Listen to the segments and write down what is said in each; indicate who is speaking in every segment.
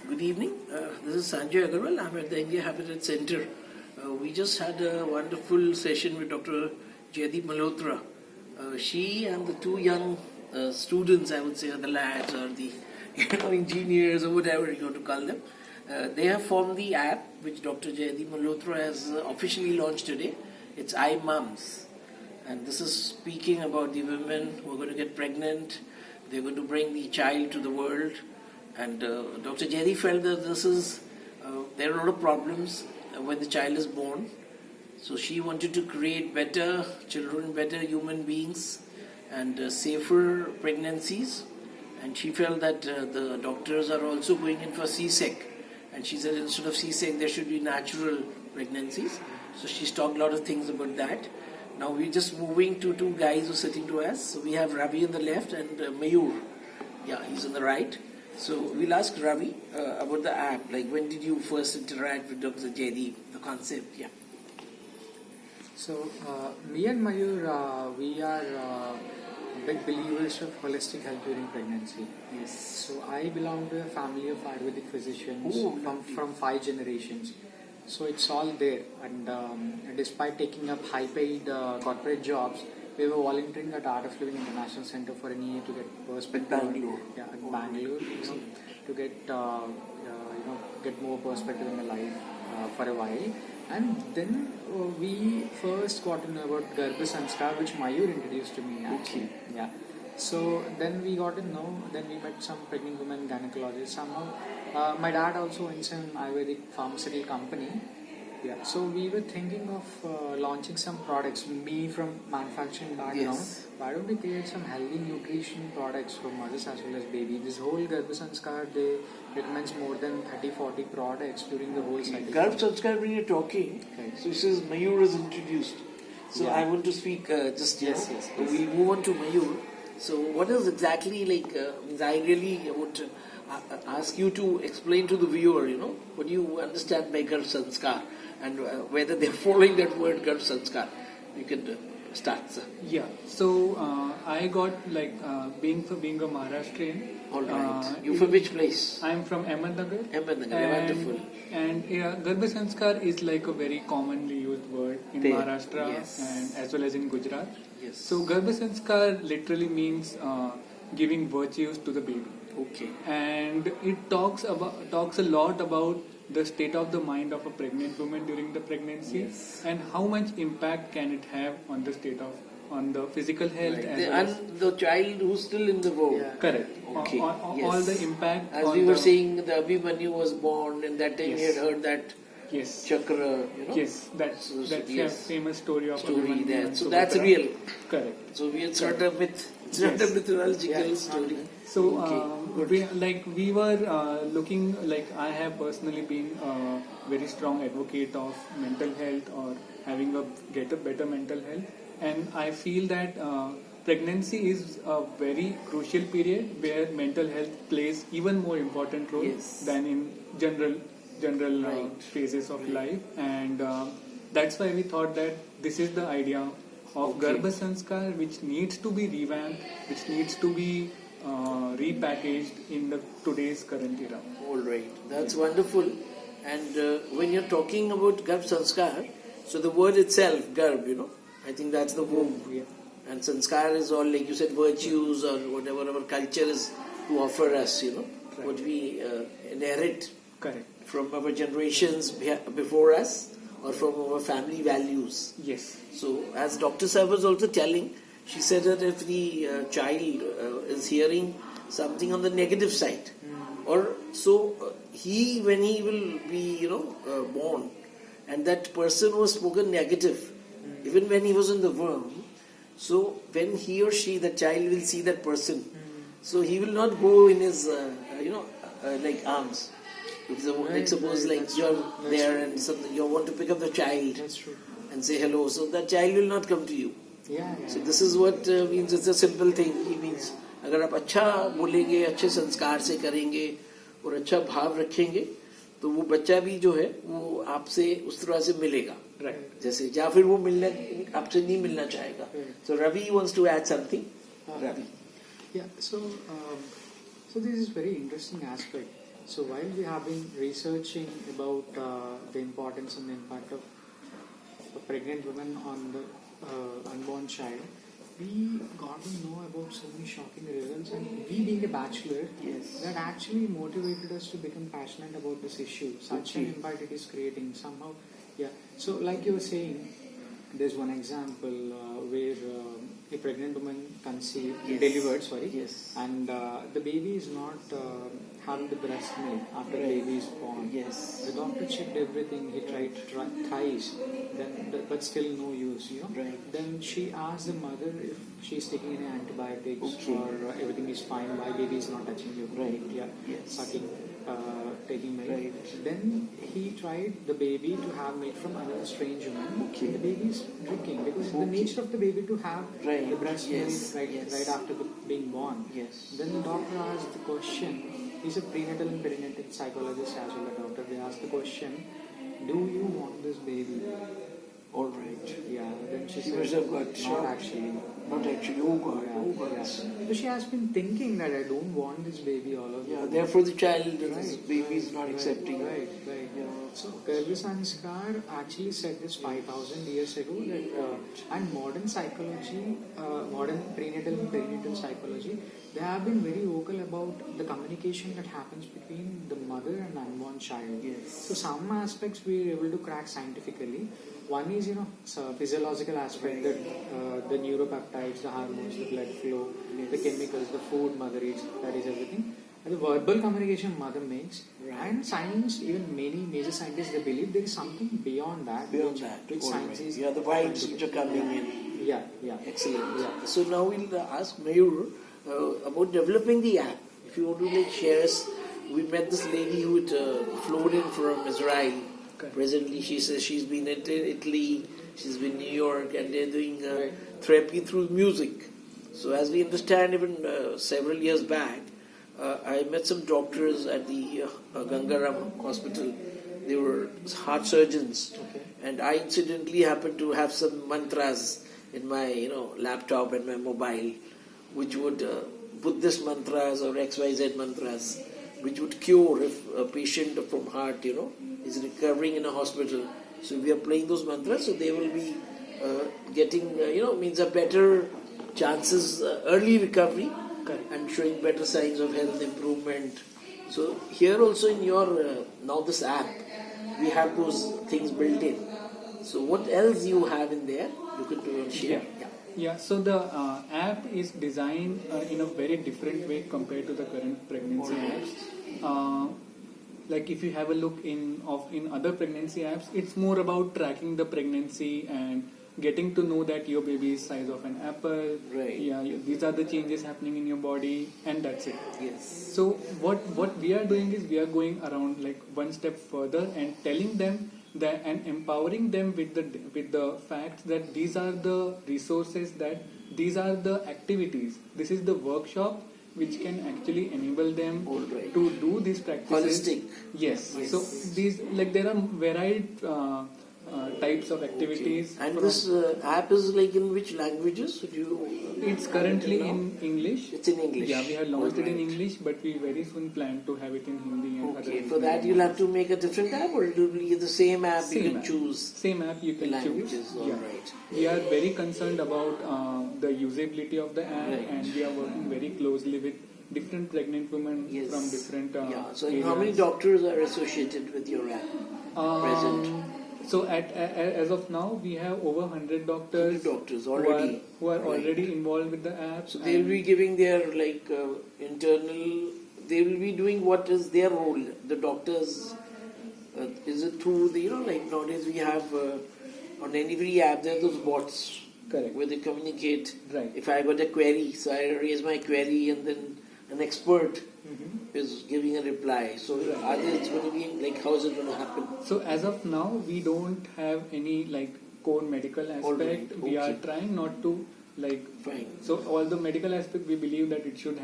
Speaker 1: Good evening. This is Sanjay Agrawal. I'm at the India Habitat Center. We just had a wonderful session with Dr. Jaydeep Malhotra. She and the two young students, I would say, or the lads or the engineers or whatever you want to call them, they have formed the app which Dr. Jaydeep Malhotra has officially launched today. It's iMumz. And this is speaking about the women who are going to get pregnant. They're going to bring the child to the world. And Dr. Jaydeep felt that there are a lot of problems when the child is born. So she wanted to create better children, better human beings, and safer pregnancies. And she felt that the doctors are also going in for C-sec. And she said instead of C-sec, there should be natural pregnancies. So she's talked a lot of things about that. Now we're just moving to two guys who are sitting to us. So we have Ravi on the left and Mayur. Yeah, he's on the right. So we'll ask Ravi about the app. Like, when did you first interact with Dr. Jaydeep, the concept? Yeah.
Speaker 2: So me and Mayur, we are big believers of holistic health during pregnancy.
Speaker 1: Yes.
Speaker 2: So I belong to a family of Ayurvedic physicians from 5 generations. So it's all there. And despite taking up high-paid corporate jobs, we were volunteering at Art of Living International Center for an year to get perspective.
Speaker 1: Bangalore.
Speaker 2: Yeah, in Bangalore, to get get more perspective in the life for a while. And then we first got to know about Garbha Sanskar, which Mayur introduced to me actually.
Speaker 1: Okay.
Speaker 2: Yeah. So then we got to know. Then we met some pregnant women gynecologists. Somehow, my dad also owns an Ayurvedic pharmaceutical company. Yeah, so we were thinking of launching some products. Me from manufacturing background, why don't we create some healthy nutrition products for mothers as well as baby? This whole Garbha Sanskar, they recommends more than 30-40 products during the whole cycle.
Speaker 1: Garbha Sanskar, when you're talking, so it says Mayur is introduced. So I want to speak
Speaker 2: Yes.
Speaker 1: We move on to Mayur. So what is exactly I really would ask you to explain to the viewer, what do you understand by Garbha Sanskar? And whether they're following that word Garbha Sanskar. You can start, sir.
Speaker 3: Yeah, so I got being a Maharashtrian.
Speaker 1: All right. You from which place?
Speaker 3: I'm from Ahmednagar.
Speaker 1: Wonderful.
Speaker 3: And Garbha Sanskar is like a very commonly used word in Maharashtra and as well as in Gujarat.
Speaker 1: Yes.
Speaker 3: So Garbha Sanskar literally means giving virtues to the baby.
Speaker 1: Okay.
Speaker 3: And it talks a lot about the state of the mind of a pregnant woman during the pregnancy and how much impact can it have on the physical health
Speaker 1: and the child who's still in the womb.
Speaker 3: Yeah. Correct.
Speaker 1: Okay.
Speaker 3: All the impact.
Speaker 1: As we were saying, the Abhimanyu was born, and that time we had heard that chakra.
Speaker 3: Yes, that's a famous story of
Speaker 1: Abhimanyu there. So that's real.
Speaker 3: Correct.
Speaker 1: So it's not a myth. It's not a mythological story.
Speaker 3: So we were looking, I have personally been a very strong advocate of mental health or having a better mental health, and I feel that pregnancy is a very crucial period where mental health plays even more important role than in general phases of life, and that's why we thought that this is the idea of Garbha Sanskar, which needs to be revamped, which needs to be repackaged in today's current era.
Speaker 1: All right, that's wonderful. And when you're talking about Garbha Sanskar, so the word itself, Garbh, I think that's the womb.
Speaker 3: Yeah.
Speaker 1: And Sanskar is all, like you said, virtues or whatever our culture is to offer us, what we inherit from our generations before us or from our family values.
Speaker 3: Yes.
Speaker 1: So as Dr. Saab was also telling, she said that if the child is hearing something on the negative side, or so when he will be born, and that person was spoken negative, even when he was in the womb, so when he or she, the child will see that person, so he will not go in his arms. If suppose you're there and you want to pick up the child and say hello, so that child will not come to you. So this is what means. It's a simple thing. It means अगर आप अच्छा बोलेंगे, अच्छे संस्कार से करेंगे और अच्छा भाव रखेंगे, तो वो बच्चा भी जो है वो आपसे उस तरह से मिलेगा. जैसे या फिर वो मिलना आपसे नहीं मिलना चाहेगा. So Ravi wants to add something. Ravi.
Speaker 2: Yeah. So this is very interesting aspect. So while we have been researching about the importance and the impact of a pregnant woman on the unborn child, we got to know about so many shocking results, and we being a bachelor,
Speaker 1: Yes.
Speaker 2: that actually motivated us to become passionate about this issue. Such an impact it is creating somehow. Yeah. So like you were saying, there's one example where a pregnant woman conceived,
Speaker 1: Yes.
Speaker 2: delivered, sorry,
Speaker 1: Yes.
Speaker 2: and the baby is not having the breast milk after the baby is born.
Speaker 1: Yes.
Speaker 2: The doctor checked everything. He tried thrice, but still no use.
Speaker 1: Right.
Speaker 2: Then she asked the mother if she's taking any antibiotics
Speaker 1: Okay.
Speaker 2: or everything is fine. Why baby is not touching you?
Speaker 1: Right.
Speaker 2: Yeah.
Speaker 1: Yes.
Speaker 2: Sucking, taking milk.
Speaker 1: Right.
Speaker 2: Then he tried the baby to have milk from another strange woman.
Speaker 1: Okay.
Speaker 2: The baby is drinking because it's the
Speaker 1: Okay.
Speaker 2: nature of the baby to have
Speaker 1: Right.
Speaker 2: the breast
Speaker 1: Yes.
Speaker 2: milk
Speaker 1: Yes.
Speaker 2: right after being born.
Speaker 1: Yes.
Speaker 2: Then the doctor asked the question. He's a prenatal and perinatal psychologist as well, a doctor. They asked the question, "Do you want this baby?"
Speaker 1: All right.
Speaker 2: Yeah. Then she
Speaker 1: She
Speaker 2: said,
Speaker 1: must have got
Speaker 2: "Not
Speaker 1: shocked.
Speaker 2: actually."
Speaker 1: Not actually. Oh God.
Speaker 2: Yeah,
Speaker 1: Oh God.
Speaker 2: yeah. But she has been thinking that I don't want this baby all of
Speaker 1: Yeah. Therefore, the child, this
Speaker 2: Right,
Speaker 1: baby is not
Speaker 2: right,
Speaker 1: accepting.
Speaker 2: Right, right.
Speaker 1: Yeah.
Speaker 2: So Kirby Sanskar actually said this 5,000 years ago that and modern psychology, modern prenatal and perinatal psychology, they have been very vocal about the communication that happens between the mother and unborn child.
Speaker 1: Yes.
Speaker 2: So some aspects we are able to crack scientifically. One is physiological aspect, that the neuropeptides, the hormones, the blood flow, the chemicals, the food mother eats, that is everything. And the verbal communication mother makes, and science, even many major scientists, they believe there is something beyond that.
Speaker 1: Beyond
Speaker 2: which,
Speaker 1: that.
Speaker 2: which
Speaker 1: All
Speaker 2: science
Speaker 1: right.
Speaker 2: is
Speaker 1: Yeah, the vibes which are coming in.
Speaker 2: Yeah, yeah.
Speaker 1: Excellent.
Speaker 2: Yeah.
Speaker 1: So now we'll ask Mayur about developing the app. If you want to share us, we met this lady who had flown in from Israel.
Speaker 3: Okay.
Speaker 1: Presently, she says she's been in Italy, she's been in New York, and they're doing
Speaker 2: Right.
Speaker 1: therapy through music. So as we understand, even several years back, I met some doctors at the Gangaram hospital. They were heart surgeons,
Speaker 2: Okay.
Speaker 1: and I incidentally happened to have some mantras in my laptop and my mobile, which would Buddhist mantras or XYZ mantras, which would cure if a patient from heart is recovering in a hospital. So we are playing those mantras, so they will be getting means a better chances, early recovery.
Speaker 3: Correct.
Speaker 1: And showing better signs of health improvement. So here also in your now this app, we have those things built in. So what else you have in there? You could share.
Speaker 3: Yeah, so the app is designed in a very different way compared to the current pregnancy apps. Like if you have a look in other pregnancy apps, it's more about tracking the pregnancy and getting to know that your baby is size of an apple.
Speaker 1: Right.
Speaker 3: Yeah, these are the changes happening in your body, and that's it.
Speaker 1: Yes.
Speaker 3: So what we are doing is we are going around like one step further and telling them that and empowering them with the facts that these are the resources, that these are the activities, this is the workshop which can actually enable them
Speaker 1: All right.
Speaker 3: to do these practices.
Speaker 1: Holistic.
Speaker 3: Yes.
Speaker 1: Yes.
Speaker 3: So these there are varied types of activities.
Speaker 1: And
Speaker 3: from-
Speaker 1: this app is like in which languages? Do you?
Speaker 3: It's currently
Speaker 1: know?
Speaker 3: in English.
Speaker 1: It's in English.
Speaker 3: Yeah, we have launched it in
Speaker 1: Alright.
Speaker 3: English, but we very soon plan to have it in Hindi and other.
Speaker 1: Okay. For that you'll have to make a different app, or it will be the same app you
Speaker 3: Same
Speaker 1: can
Speaker 3: app.
Speaker 1: choose.
Speaker 3: Same app you
Speaker 1: The
Speaker 3: can
Speaker 1: languages.
Speaker 3: choose.
Speaker 1: All
Speaker 3: Yeah.
Speaker 1: right.
Speaker 3: We are very concerned about the usability of the app,
Speaker 1: Right.
Speaker 3: and we are working very closely with different pregnant women
Speaker 1: Yes.
Speaker 3: from different
Speaker 1: Yeah. So
Speaker 3: areas.
Speaker 1: how many doctors are associated with your app? present?
Speaker 3: So as of now, we have over 100 doctors,
Speaker 1: 100 doctors already.
Speaker 3: who are
Speaker 1: Right.
Speaker 3: already involved with the app.
Speaker 1: So they'll
Speaker 3: and-
Speaker 1: be giving their internal. They will be doing what is their role. The doctors. Is it through the like nowadays we have on every app there are those bots.
Speaker 3: Correct.
Speaker 1: Where they communicate.
Speaker 3: Right.
Speaker 1: If I got a query, so I raise my query, and then an expert
Speaker 3: Mhm.
Speaker 1: is giving a reply. So are they going to be like how is it going to happen?
Speaker 3: So as of now, we don't have any like core medical aspect.
Speaker 1: Alright,
Speaker 3: We are
Speaker 1: okay.
Speaker 3: trying not to like.
Speaker 1: Fine.
Speaker 3: So all the medical aspect, we believe that it should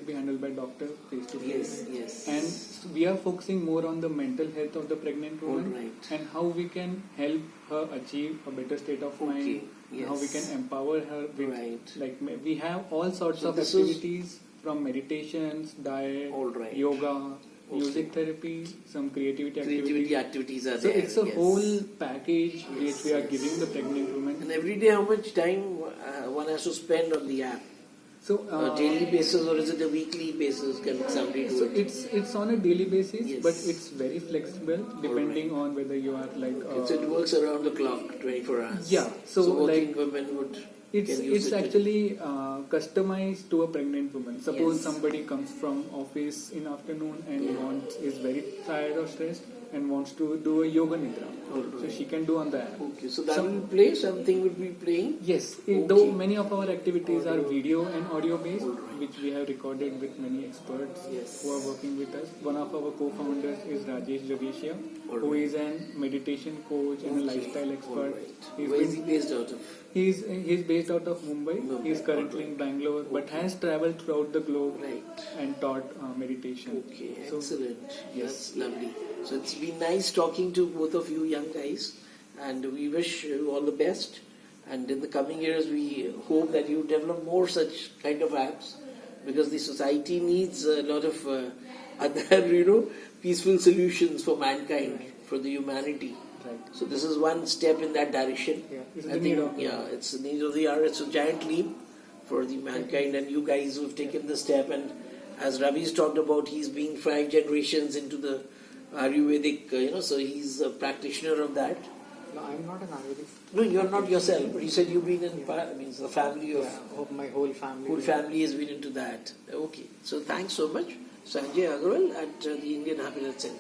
Speaker 3: be handled by doctor face to face.
Speaker 1: Yes. Yes.
Speaker 3: And we are focusing more on the mental health of the pregnant woman
Speaker 1: Alright.
Speaker 3: and how we can help her achieve a better state of
Speaker 1: Okay,
Speaker 3: mind.
Speaker 1: yes.
Speaker 3: How we can empower her with
Speaker 1: Right.
Speaker 3: like we have all sorts
Speaker 1: So
Speaker 3: of
Speaker 1: this is-
Speaker 3: activities from meditations, diet,
Speaker 1: Alright.
Speaker 3: yoga, music therapy, some creativity
Speaker 1: Creativity
Speaker 3: activities.
Speaker 1: activities are
Speaker 3: So
Speaker 1: there.
Speaker 3: it's a
Speaker 1: yes.
Speaker 3: whole package
Speaker 1: Yes,
Speaker 3: which we are
Speaker 1: yes.
Speaker 3: giving the pregnant women.
Speaker 1: And every day, how much time one has to spend on the app?
Speaker 3: So
Speaker 1: A daily basis, or is it a weekly basis? Can somebody do
Speaker 3: So
Speaker 1: it?
Speaker 3: it's on a daily basis,
Speaker 1: Yes.
Speaker 3: but it's very flexible depending on whether you are like.
Speaker 1: So it works around the clock, 24 hours.
Speaker 3: Yeah, so
Speaker 1: working
Speaker 3: like
Speaker 1: women would.
Speaker 3: it's
Speaker 1: can use it.
Speaker 3: actually customized to a pregnant woman. Suppose
Speaker 1: Yes.
Speaker 3: somebody comes from office in afternoon and is very tired or stressed and wants to do a yoga nidra, so she can do on the app.
Speaker 1: Okay, so that will play. Something will be playing.
Speaker 3: Yes,
Speaker 1: Okay.
Speaker 3: though many of our activities are video and audio based, which we have recorded with many experts
Speaker 1: Yes.
Speaker 3: who are working with us. One of our co-founders is Rajesh Javeshia, who is a meditation coach and a lifestyle expert. He's
Speaker 1: Where is
Speaker 3: been-
Speaker 1: he based out of?
Speaker 3: He's based out of Mumbai.
Speaker 1: Mumbai,
Speaker 3: He's currently in Bangalore, but has traveled throughout the globe
Speaker 1: Right.
Speaker 3: and taught meditation.
Speaker 1: Okay,
Speaker 3: So,
Speaker 1: excellent.
Speaker 3: yes.
Speaker 1: That's lovely. So it's been nice talking to both of you young guys, and we wish you all the best. And in the coming years, we hope that you develop more such kind of apps, because the society needs a lot of other, peaceful solutions for mankind, for the humanity.
Speaker 3: Right.
Speaker 1: So this is one step in that direction.
Speaker 3: Yeah, it's
Speaker 1: I
Speaker 3: the need
Speaker 1: think,
Speaker 3: of the hour.
Speaker 1: it's the need of the hour. It's a giant leap for the mankind, and you guys who've taken the step. And as Ravi's talked about, he's been 5 generations into the Ayurvedic, so he's a practitioner of that.
Speaker 2: No, I'm not an Ayurvedic.
Speaker 1: No, you're not yourself, but you said you've been in, it's the family of,
Speaker 2: My whole family.
Speaker 1: whole family has been into that. Okay, so thanks so much, Sanjay Agrawal at the Indian Happiness Center.